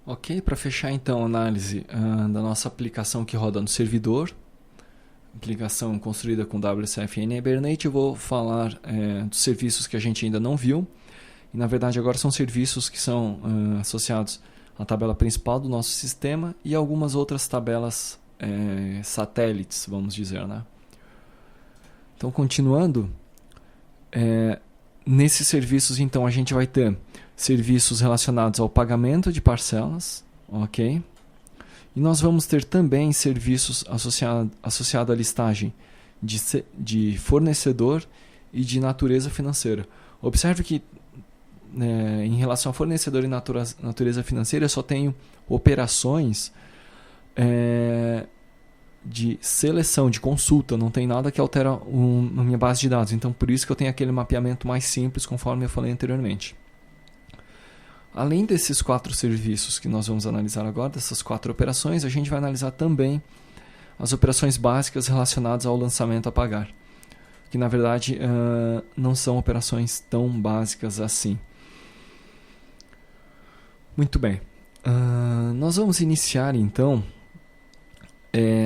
Ok, para fechar então a análise da nossa aplicação que roda no servidor, aplicação construída com WCFN e Hibernate, eu vou falar dos serviços que a gente ainda não viu. E na verdade agora são serviços que são associados à tabela principal do nosso sistema e algumas outras tabelas satélites, vamos dizer, né? Então, continuando, nesses serviços então a gente vai ter serviços relacionados ao pagamento de parcelas, ok? E nós vamos ter também serviços associados à listagem de fornecedor e de natureza financeira. Observe que em relação a fornecedor e natureza financeira eu só tenho operações de seleção, de consulta, não tem nada que altera a minha base de dados. Então, por isso que eu tenho aquele mapeamento mais simples, conforme eu falei anteriormente. Além desses 4 serviços que nós vamos analisar agora, dessas 4 operações, a gente vai analisar também as operações básicas relacionadas ao lançamento a pagar, que na verdade não são operações tão básicas assim. Muito bem, nós vamos iniciar então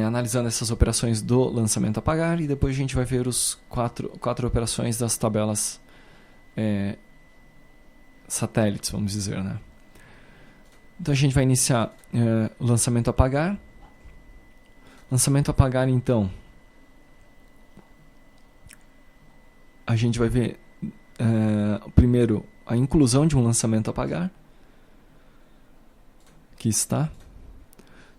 analisando essas operações do lançamento a pagar e depois a gente vai ver os quatro operações das tabelas satélites, vamos dizer, né? Então a gente vai iniciar o lançamento a pagar. Lançamento a pagar, então, a gente vai ver primeiro a inclusão de um lançamento a pagar. Aqui está.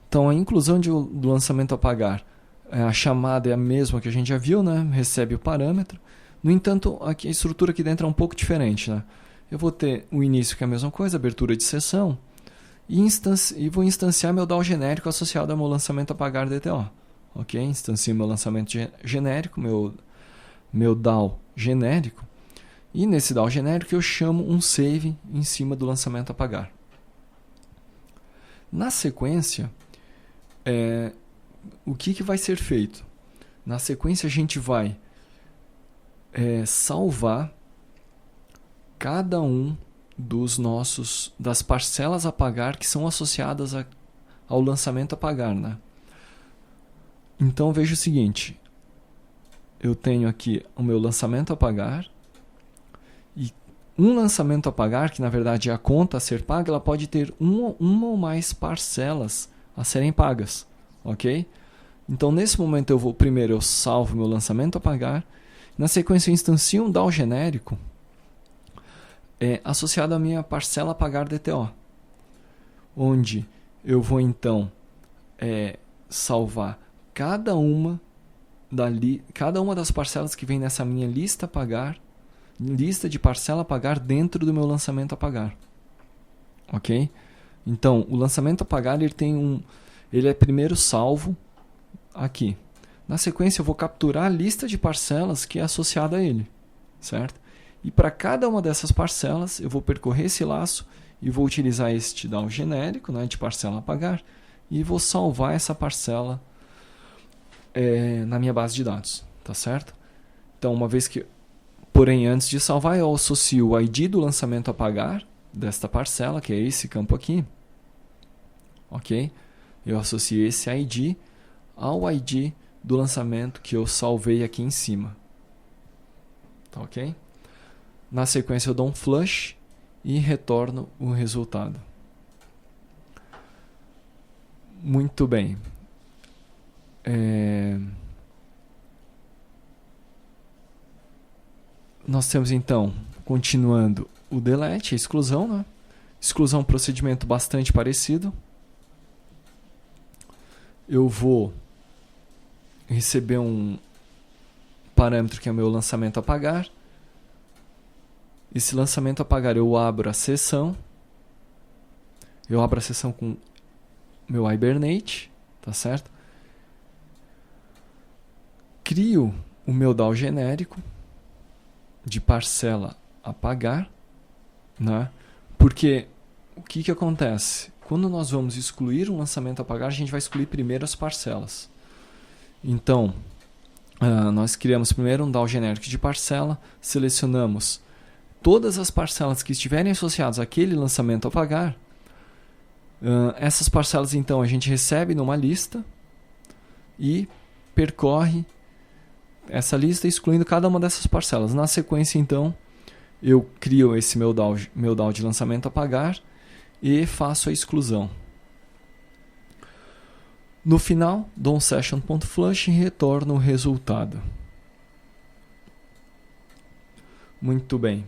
Então a inclusão do lançamento a pagar, a chamada é a mesma que a gente já viu, né? Recebe o parâmetro. No entanto, aqui, a estrutura aqui dentro é um pouco diferente, né? Eu vou ter o início, que é a mesma coisa, abertura de sessão, e vou instanciar meu DAO genérico associado ao meu lançamento a pagar DTO. Ok? Instancio meu lançamento genérico, meu DAO genérico, e nesse DAO genérico eu chamo um save em cima do lançamento a pagar. Na sequência, o que vai ser feito? Na sequência a gente vai salvar cada um das parcelas a pagar que são associadas ao lançamento a pagar, né? Então veja o seguinte, eu tenho aqui o meu lançamento a pagar e um lançamento a pagar, que na verdade é a conta a ser paga, ela pode ter uma ou mais parcelas a serem pagas, ok? Então nesse momento primeiro eu salvo meu lançamento a pagar, na sequência eu instancio um DAO genérico associado à minha parcela a pagar DTO, onde eu vou então salvar cada uma das parcelas que vem nessa minha lista a pagar, lista de parcela a pagar dentro do meu lançamento a pagar, ok? Então o lançamento a pagar ele é primeiro salvo aqui. Na sequência eu vou capturar a lista de parcelas que é associada a ele, certo? E para cada uma dessas parcelas, eu vou percorrer esse laço e vou utilizar este DAO genérico, né, de parcela a pagar, e vou salvar essa parcela na minha base de dados, tá certo? Então, porém, antes de salvar, eu associo o ID do lançamento a pagar desta parcela, que é esse campo aqui, ok? Eu associo esse ID ao ID do lançamento que eu salvei aqui em cima, tá ok? Na sequência eu dou um flush e retorno o resultado. Muito bem. Nós temos então, continuando, o delete, a exclusão, né? Exclusão é um procedimento bastante parecido. Eu vou receber um parâmetro que é o meu lançamento a pagar. Esse lançamento a pagar eu abro a sessão. Eu abro a sessão com meu Hibernate, tá certo? Crio o meu DAO genérico de parcela a pagar, né? Porque o que acontece? Quando nós vamos excluir um lançamento a pagar, a gente vai excluir primeiro as parcelas. Então, nós criamos primeiro um DAO genérico de parcela, selecionamos todas as parcelas que estiverem associadas àquele lançamento a pagar Essas parcelas, então, a gente recebe numa lista e percorre essa lista excluindo cada uma dessas parcelas. Na sequência, então, eu crio esse meu DAO de lançamento a pagar e faço a exclusão. No final, dou um session.flush e retorno o resultado. Muito bem.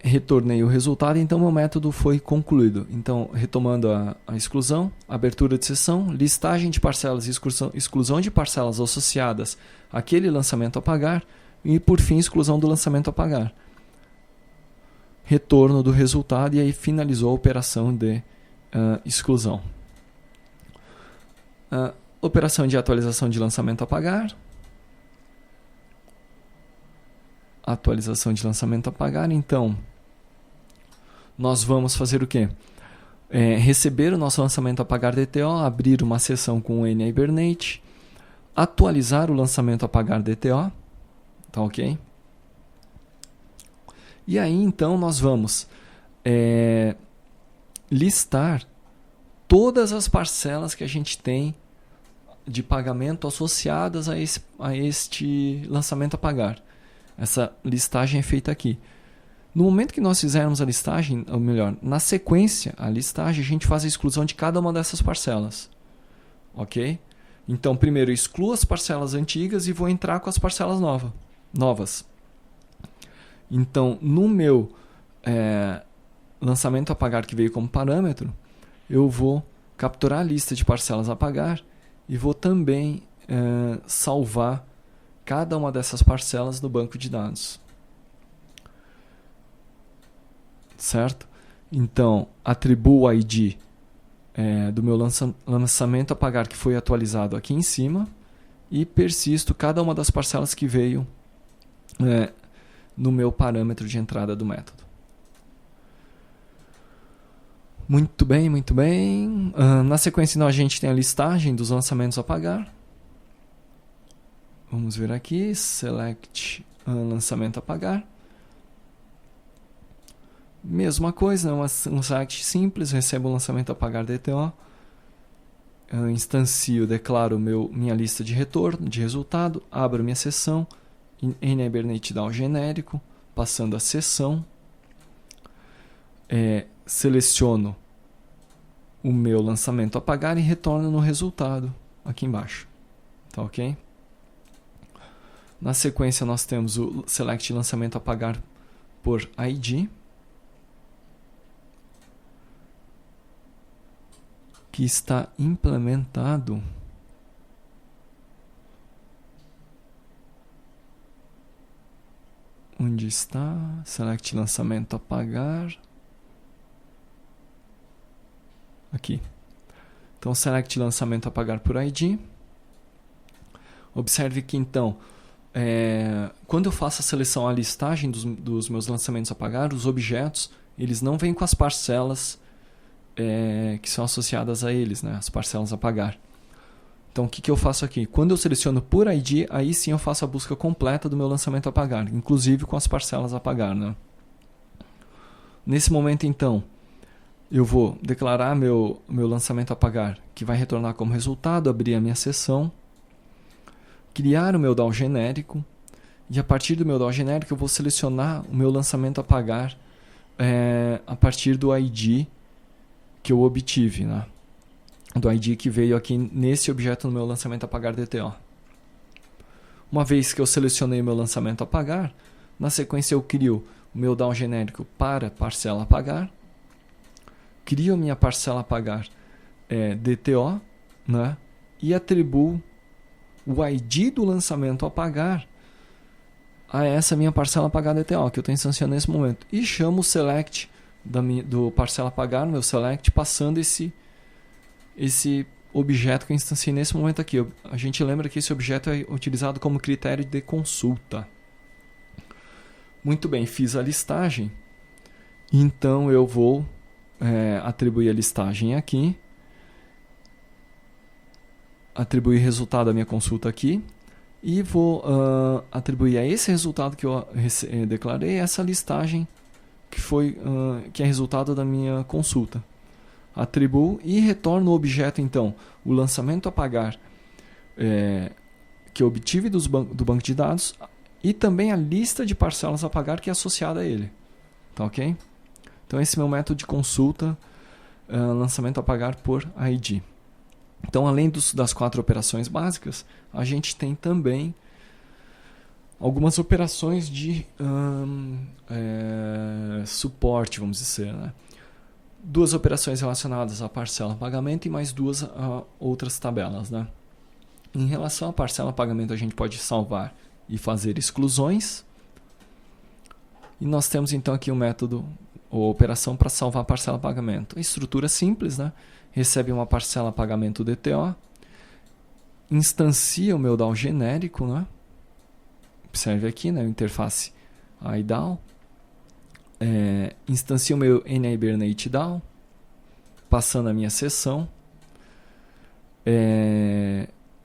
Retornei o resultado, então meu método foi concluído. Então, retomando a exclusão, abertura de sessão, listagem de parcelas e exclusão de parcelas associadas àquele lançamento a pagar e, por fim, exclusão do lançamento a pagar. Retorno do resultado e aí finalizou a operação de exclusão. Operação de atualização de lançamento a pagar. Atualização de lançamento a pagar. Então, nós vamos fazer o quê? Receber o nosso lançamento a pagar DTO, abrir uma sessão com o NHibernate, atualizar o lançamento a pagar DTO, tá ok? E aí, então, nós vamos listar todas as parcelas que a gente tem de pagamento associadas a este lançamento a pagar. Essa listagem é feita aqui. No momento que nós fizermos a listagem, ou melhor, na sequência, a listagem, a gente faz a exclusão de cada uma dessas parcelas. Ok? Então, primeiro eu excluo as parcelas antigas e vou entrar com as parcelas novas. Então, no meu lançamento a pagar que veio como parâmetro, eu vou capturar a lista de parcelas a pagar e vou também salvar cada uma dessas parcelas no banco de dados. Certo? Então, atribuo o ID do meu lançamento a pagar que foi atualizado aqui em cima e persisto cada uma das parcelas que veio no meu parâmetro de entrada do método. Muito bem, muito bem. Na sequência, então, a gente tem a listagem dos lançamentos a pagar. Vamos ver aqui, select lançamento a pagar. Mesma coisa, um select simples, recebo o lançamento a pagar DTO. Instancio, declaro minha lista de retorno, de resultado, abro minha sessão, NHibernate DAO genérico, passando a sessão. Seleciono o meu lançamento a pagar e retorno no resultado aqui embaixo. Tá ok? Na sequência nós temos o select lançamento a pagar por ID, que está implementado onde está select lançamento a pagar. Aqui. Então, select lançamento a pagar por ID. Observe que, então, quando eu faço a seleção, a listagem dos meus lançamentos a pagar, os objetos, eles não vêm com as parcelas que são associadas a eles, né? As parcelas a pagar. Então, o que eu faço aqui? Quando eu seleciono por ID, aí sim eu faço a busca completa do meu lançamento a pagar, inclusive com as parcelas a pagar, né? Nesse momento, então, eu vou declarar meu lançamento a pagar, que vai retornar como resultado, abrir a minha sessão, criar o meu DAO genérico, e a partir do meu DAO genérico eu vou selecionar o meu lançamento a pagar a partir do ID que eu obtive, né? Do ID que veio aqui nesse objeto no meu lançamento a pagar DTO. Uma vez que eu selecionei o meu lançamento a pagar, na sequência eu crio o meu DAO genérico para parcela a pagar, crio a minha parcela a pagar DTO, né? E atribuo o ID do lançamento a pagar a essa minha parcela a pagar DTO, que eu estou instanciando nesse momento. E chamo o select do parcela a pagar, no meu select, passando esse objeto que eu instanciei nesse momento aqui. A gente lembra que esse objeto é utilizado como critério de consulta. Muito bem, fiz a listagem. Então eu vou atribuir a listagem aqui. Atribuir resultado à minha consulta aqui. E vou atribuir a esse resultado que eu declarei essa listagem que é resultado da minha consulta. Atribuo e retorno o objeto, então, o lançamento a pagar que eu obtive do banco de dados e também a lista de parcelas a pagar que é associada a ele. Tá ok? Então esse é o meu método de consulta, lançamento a pagar por ID. Então, além das 4 operações básicas, a gente tem também algumas operações de suporte, vamos dizer, né? 2 operações relacionadas à parcela pagamento e mais 2 outras tabelas, né? Em relação à parcela pagamento, a gente pode salvar e fazer exclusões. E nós temos então aqui um método ou operação para salvar a parcela pagamento. A estrutura simples, né? Recebe uma parcela pagamento DTO, instancia o meu DAO genérico, né? Observe aqui, né? Interface IDAO. Instancia o meu NHibernate DAO, passando a minha sessão,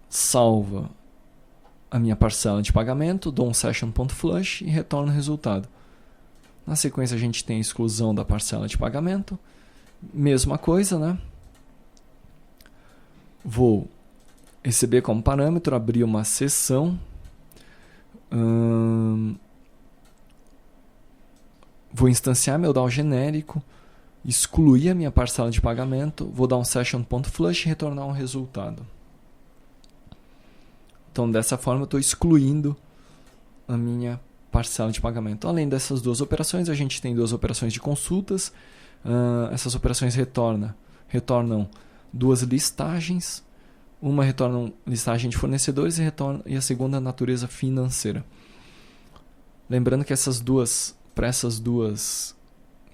salva a minha parcela de pagamento, dou um session.flush e retorno o resultado. Na sequência a gente tem a exclusão da parcela de pagamento, mesma coisa, né? Vou receber como parâmetro, abrir uma sessão, vou instanciar meu DAO genérico, excluir a minha parcela de pagamento, vou dar um session.flush e retornar um resultado. Então, dessa forma, eu estou excluindo a minha parcela de pagamento. Além dessas 2 operações, a gente tem 2 operações de consultas. Essas operações retornam 2 listagens. Uma retorna listagem de fornecedores e a segunda natureza financeira. Lembrando que para essas duas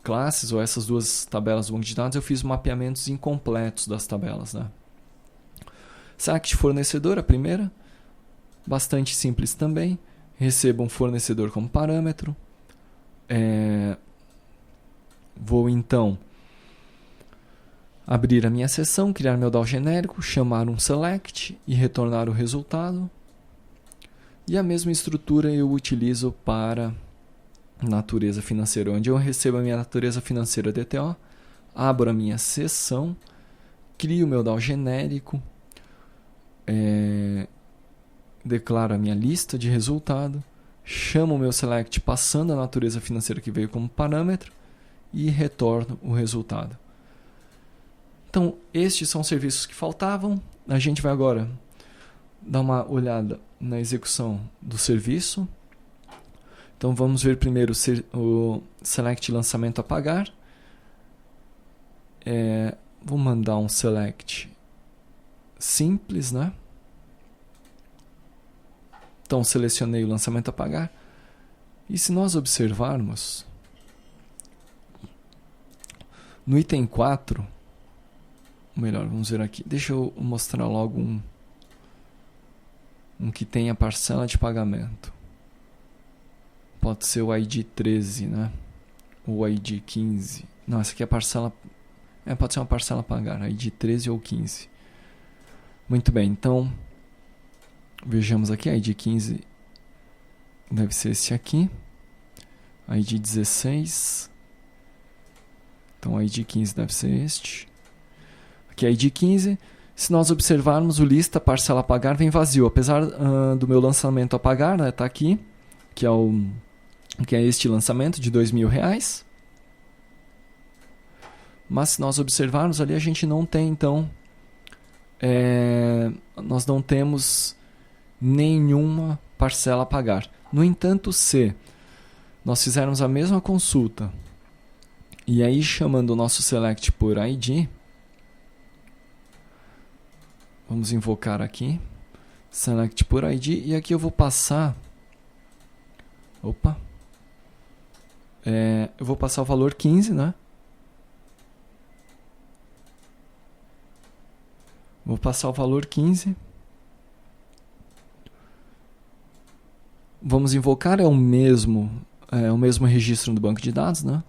classes ou essas 2 tabelas do banco de dados, eu fiz mapeamentos incompletos das tabelas, né? Select fornecedor, a primeira, bastante simples também. Recebo um fornecedor como parâmetro. Vou então abrir a minha sessão, criar meu DAO genérico, chamar um select e retornar o resultado. E a mesma estrutura eu utilizo para natureza financeira, onde eu recebo a minha natureza financeira DTO, abro a minha sessão, crio o meu DAO genérico, declaro a minha lista de resultado, chamo o meu select passando a natureza financeira que veio como parâmetro e retorno o resultado. Então, estes são os serviços que faltavam. A gente vai agora dar uma olhada na execução do serviço. Então, vamos ver primeiro o select lançamento a pagar. Vou mandar um select simples, né? Então, selecionei o lançamento a pagar. E se nós observarmos, no item 4, melhor, vamos ver aqui. Deixa eu mostrar logo um que tem a parcela de pagamento. Pode ser o ID 13, né? Ou ID 15. Não, essa aqui é a parcela... pode ser uma parcela a pagar, ID 13 ou 15. Muito bem, então... Vejamos aqui, ID 15 deve ser esse aqui. ID 16. Então, ID 15 deve ser este. Aqui é ID 15. Se nós observarmos, o lista parcela a pagar vem vazio. Apesar do meu lançamento a pagar, né, tá aqui, que é este lançamento de R$2.000. Mas se nós observarmos ali, a gente não tem, então... nós não temos nenhuma parcela a pagar. No entanto, se nós fizermos a mesma consulta e aí chamando o nosso select por ID, vamos invocar aqui, select por ID, e aqui eu vou passar, eu vou passar o valor 15, né? Vou passar o valor 15. Vamos invocar, é o mesmo registro do banco de dados, né?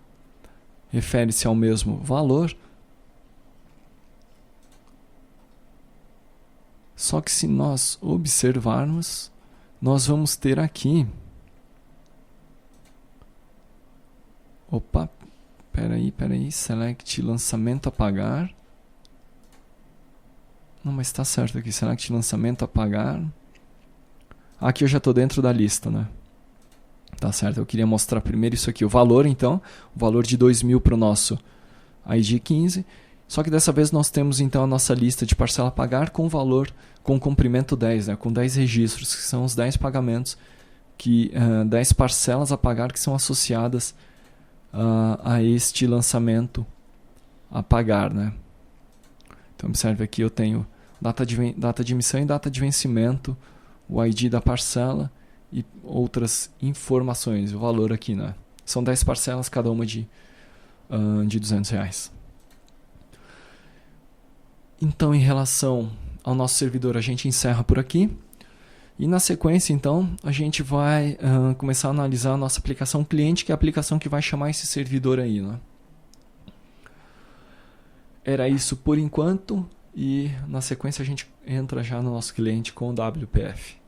Refere-se ao mesmo valor. Só que se nós observarmos, nós vamos ter aqui Opa, peraí, select lançamento a pagar. Não, mas está certo aqui, select lançamento a pagar. Aqui eu já estou dentro da lista, né? Tá certo, eu queria mostrar primeiro isso aqui, o valor então, o valor de 2.000 para o nosso ID 15, só que dessa vez nós temos então a nossa lista de parcela a pagar com valor, com comprimento 10, né? Com 10 registros, que são os 10 pagamentos, 10 parcelas a pagar que são associadas a este lançamento a pagar, né? Então observe aqui, eu tenho data de emissão e data de vencimento, o ID da parcela e outras informações, o valor aqui, né? São 10 parcelas, cada uma de R$200. Então, em relação ao nosso servidor, a gente encerra por aqui. E na sequência, então, a gente vai começar a analisar a nossa aplicação cliente, que é a aplicação que vai chamar esse servidor aí, né? Era isso por enquanto, e na sequência a gente entra já no nosso cliente com o WPF.